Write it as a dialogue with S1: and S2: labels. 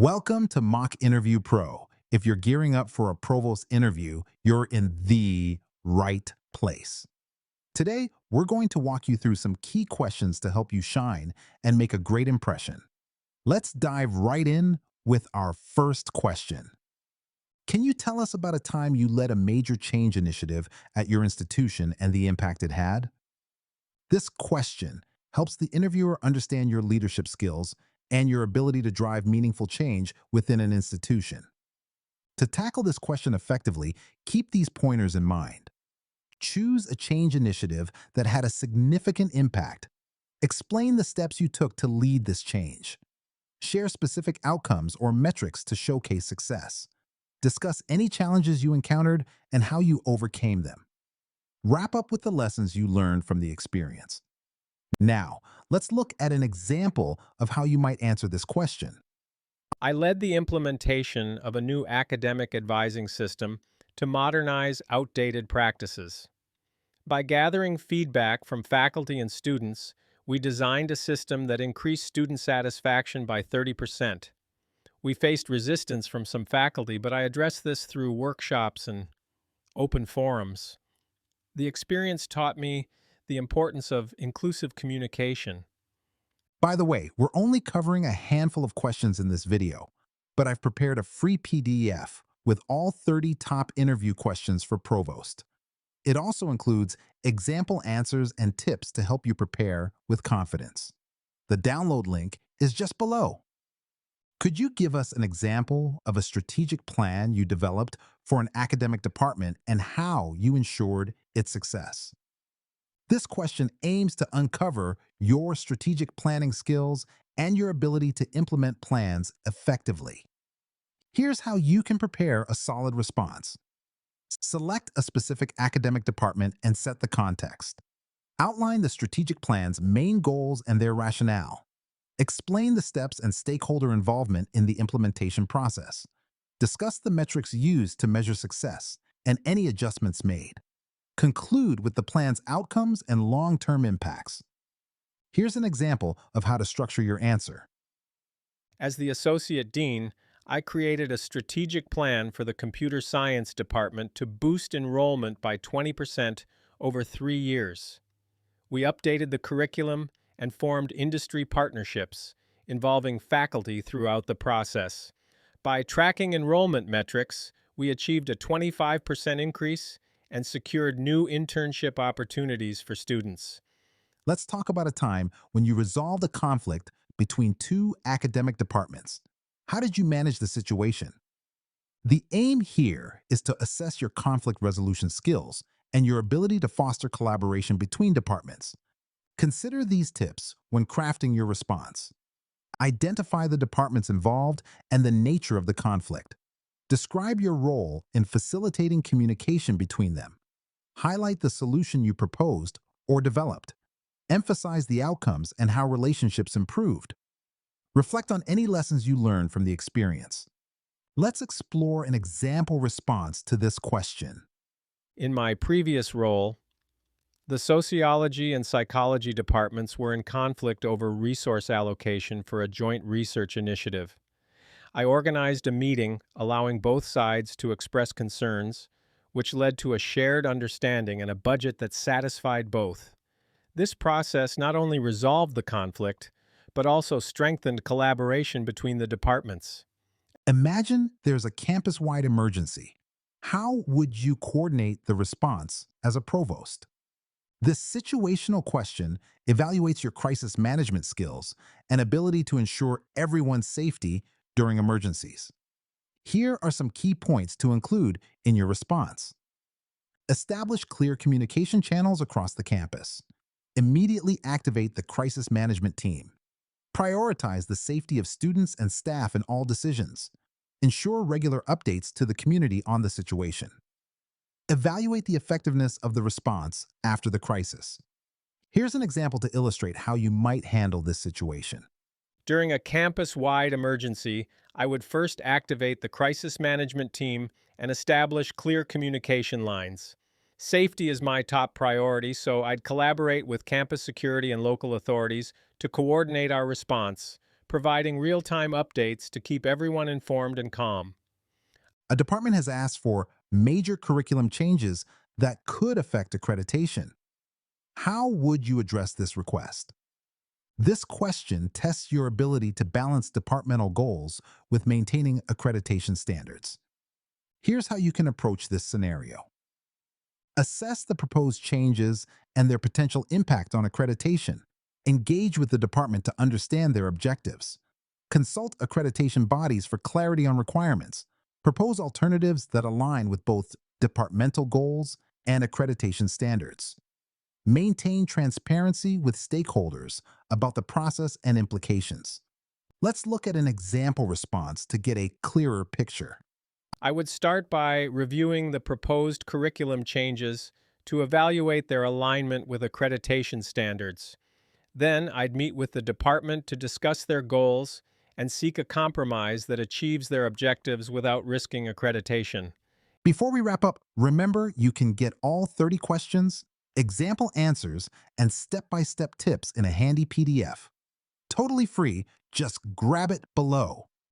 S1: Welcome to Mock Interview Pro. If you're gearing up for a Provost interview, you're in the right place. Today, we're going to walk you through some key questions to help you shine and make a great impression. Let's dive right in with our first question. Can you tell us about a time you led a major change initiative at your institution and the impact it had? This question helps the interviewer understand your leadership skills and your ability to drive meaningful change within an institution. To tackle this question effectively, keep these pointers in mind. Choose a change initiative that had a significant impact. Explain the steps you took to lead this change. Share specific outcomes or metrics to showcase success. Discuss any challenges you encountered and how you overcame them. Wrap up with the lessons you learned from the experience. Now, let's look at an example of how you might answer this question.
S2: I led the implementation of a new academic advising system to modernize outdated practices. By gathering feedback from faculty and students, we designed a system that increased student satisfaction by 30%. We faced resistance from some faculty, but I addressed this through workshops and open forums. The experience taught me the importance of inclusive communication.
S1: By the way, we're only covering a handful of questions in this video, but I've prepared a free PDF with all 30 top interview questions for Provost. It also includes example answers and tips to help you prepare with confidence. The download link is just below. Could you give us an example of a strategic plan you developed for an academic department and how you ensured its success? This question aims to uncover your strategic planning skills and your ability to implement plans effectively. Here's how you can prepare a solid response. Select a specific academic department and set the context. Outline the strategic plan's main goals and their rationale. Explain the steps and stakeholder involvement in the implementation process. Discuss the metrics used to measure success and any adjustments made. Conclude with the plan's outcomes and long-term impacts. Here's an example of how to structure your answer.
S2: As the Associate Dean, I created a strategic plan for the Computer Science Department to boost enrollment by 20% over 3 years. We updated the curriculum and formed industry partnerships involving faculty throughout the process. By tracking enrollment metrics, we achieved a 25% increase and secured new internship opportunities for students.
S1: Let's talk about a time when you resolved a conflict between two academic departments. How did you manage the situation? The aim here is to assess your conflict resolution skills and your ability to foster collaboration between departments. Consider these tips when crafting your response. Identify the departments involved and the nature of the conflict. Describe your role in facilitating communication between them. Highlight the solution you proposed or developed. Emphasize the outcomes and how relationships improved. Reflect on any lessons you learned from the experience. Let's explore an example response to this question.
S2: In my previous role, the sociology and psychology departments were in conflict over resource allocation for a joint research initiative. I organized a meeting allowing both sides to express concerns, which led to a shared understanding and a budget that satisfied both. This process not only resolved the conflict, but also strengthened collaboration between the departments.
S1: Imagine there's a campus-wide emergency. How would you coordinate the response as a provost? This situational question evaluates your crisis management skills and ability to ensure everyone's safety during emergencies. Here are some key points to include in your response. Establish clear communication channels across the campus. Immediately activate the crisis management team. Prioritize the safety of students and staff in all decisions. Ensure regular updates to the community on the situation. Evaluate the effectiveness of the response after the crisis. Here's an example to illustrate how you might handle this situation.
S2: During a campus-wide emergency, I would first activate the crisis management team and establish clear communication lines. Safety is my top priority, so I'd collaborate with campus security and local authorities to coordinate our response, providing real-time updates to keep everyone informed and calm.
S1: A department has asked for major curriculum changes that could affect accreditation. How would you address this request? This question tests your ability to balance departmental goals with maintaining accreditation standards. Here's how you can approach this scenario. Assess the proposed changes and their potential impact on accreditation. Engage with the department to understand their objectives. Consult accreditation bodies for clarity on requirements. Propose alternatives that align with both departmental goals and accreditation standards. Maintain transparency with stakeholders about the process and implications. Let's look at an example response to get a clearer picture.
S2: I would start by reviewing the proposed curriculum changes to evaluate their alignment with accreditation standards. Then I'd meet with the department to discuss their goals and seek a compromise that achieves their objectives without risking accreditation.
S1: Before we wrap up, remember you can get all 30 questions, example answers, and step-by-step tips in a handy PDF. Totally free, just grab it below.